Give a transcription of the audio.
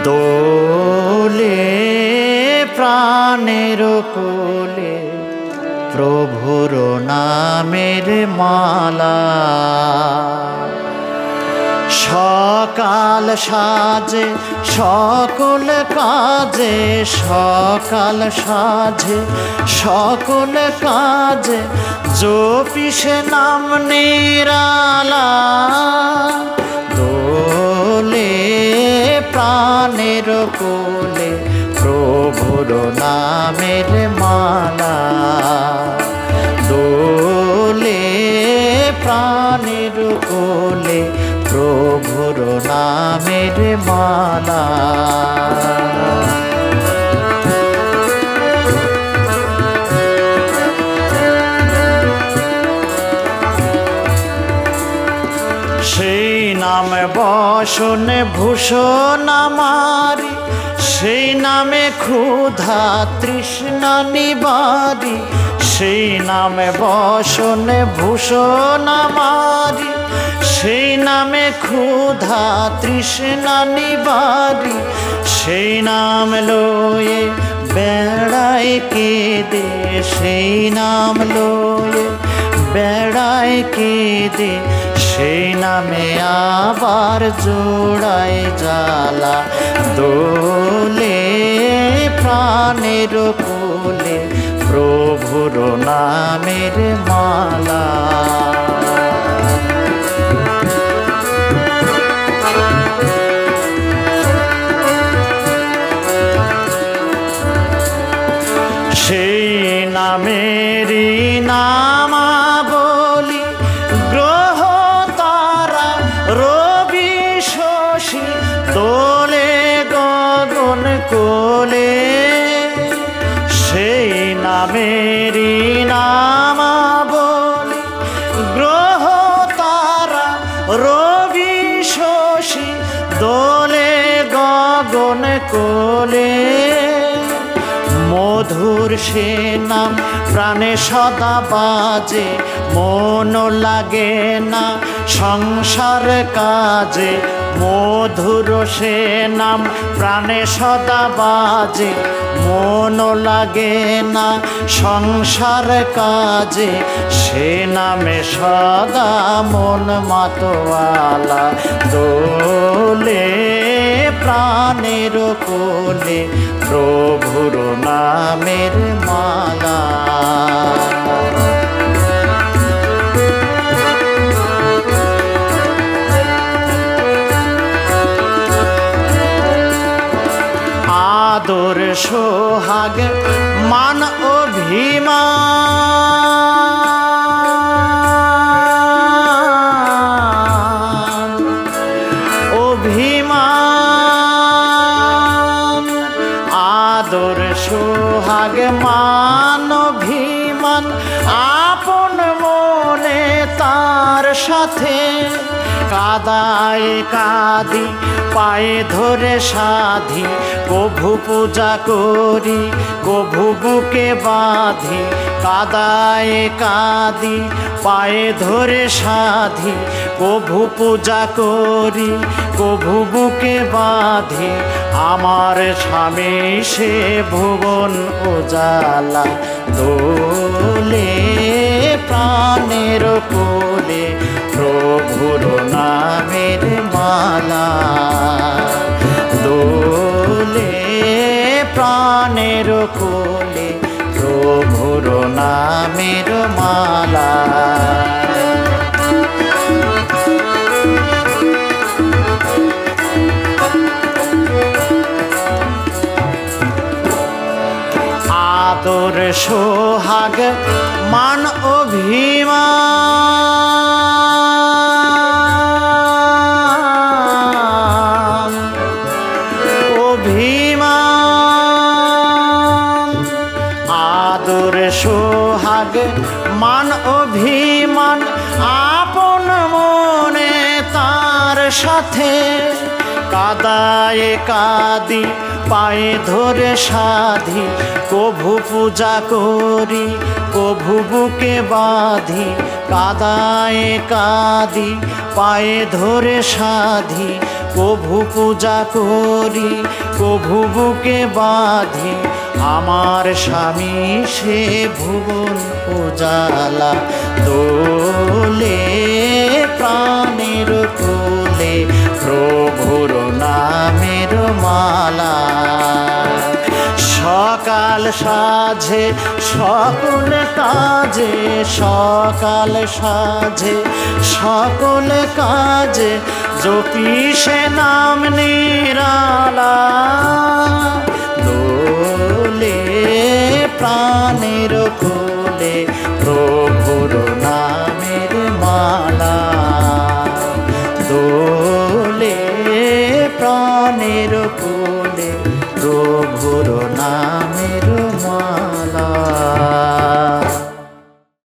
দোলে প্রাণের কোলে প্রভুর নামের মালা। সকাল সাজে সকল কাজে, সকাল সাজে সকল কাজে জপিসে নাম নিরালা। দোলে প্রাণের কোলে প্রভুর নামের মালা। দোলে প্রাণের কোলে প্রভুর নামের মালা। সেই নাম বসন ভূষণ আমারি, সেই নামে ক্ষুধা তৃষ্ণা নিবারি। সেই নামে বসন ভূষণ আমারি, সেই নামে ক্ষুধা তৃষ্ণা নিবারি। সেই নাম লয়ে বেড়ায় কেঁদে, সেই নাম লয়ে বেড়ায় কেঁদে। সেই নামে আবার জোড়ায় জ্বালা। দোলে প্রাণের কোলে প্রভুর নামের মালা। সেই নামেরই নামাবলী গ্রহ তারা রবি শশী দোলে গগন কোলে। সেই নামেরই নামাবলী গ্রহ তারা রবি শশী দোলে গগন কোলে। মধুর সে নাম প্রাণে সদা বাজে, মন লাগে না সংসার কাজে। মধুর সে নাম প্রাণে সদা বাজে, মন লাগে না সংসার কাজে। সে নামে সদা মন মাতোয়ালা। দোলে প্রাণের কোলে প্রভুর নামের মালা। আদর সোহাগ মান অভিমান, অভিমান। আদর সোহাগ মান অভিমান আপন মনে তার সাথে। কাদায় কাঁদি পায়ে ধরে সাধি, কভু পূজা করি কভু বুকে বাঁধি। কাদায় কাঁদি পায়ে ধরে সাধি, কভু পূজা করি কভু বুকে বাঁধি। আমার স্বামী সে ভুবন উজালা। দোলে প্রাণের কোলে প্রভুর নামের মালা। দোলে প্রাণের কোলে প্রভুর নামের মালা। আদর সোহাগ মান অভিমান, অভিমান। আদর সোহাগ মান অভিমান আপন মনে তার সাথে। কাদায়ে কাঁদি পায়ে ধরে সাধি, কভু পূজা করি কভু বুকে বাঁধি। কাদায়ে কাঁদি পায়ে ধরে সাধি, কভু পূজা করি কভু বুকে বাঁধি। আমার স্বামী সে ভুবন উজালা, দোলে প্রাণের কোলে প্রভুর নামের মালা। সকাল সাজে সকল কাজে, সকাল সাজে সকল কাজে জপি সে নাম নিরালা। দোলে প্রাণের কোলে প্রভুর নামে